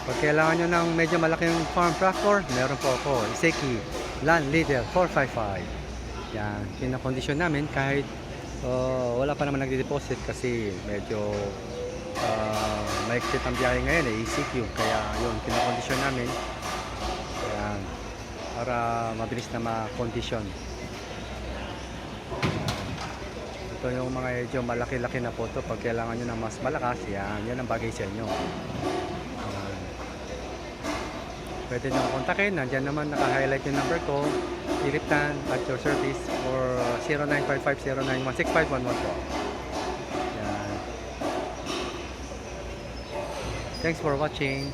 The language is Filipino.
Pag kailangan nyo ng medyo malaking farm tractor, meron po ako, Iseki Land Leader 455. Yan, kinakondisyon namin kahit wala pa naman nagde-deposit kasi medyo maiksit ang biyahe ngayon ECQ. Kaya yun, kinakondisyon namin. Yan, para mabilis na makondisyon. Ito yung mga medyo malaki-laki na po ito. Pag kailangan nyo ng mas malakas, yan ang bagay sa inyo. Pwede nyo kontakin, nandyan naman naka-highlight yung number ko, Iliptan at your service, or 0955-091-6511 po. Yan. Thanks for watching.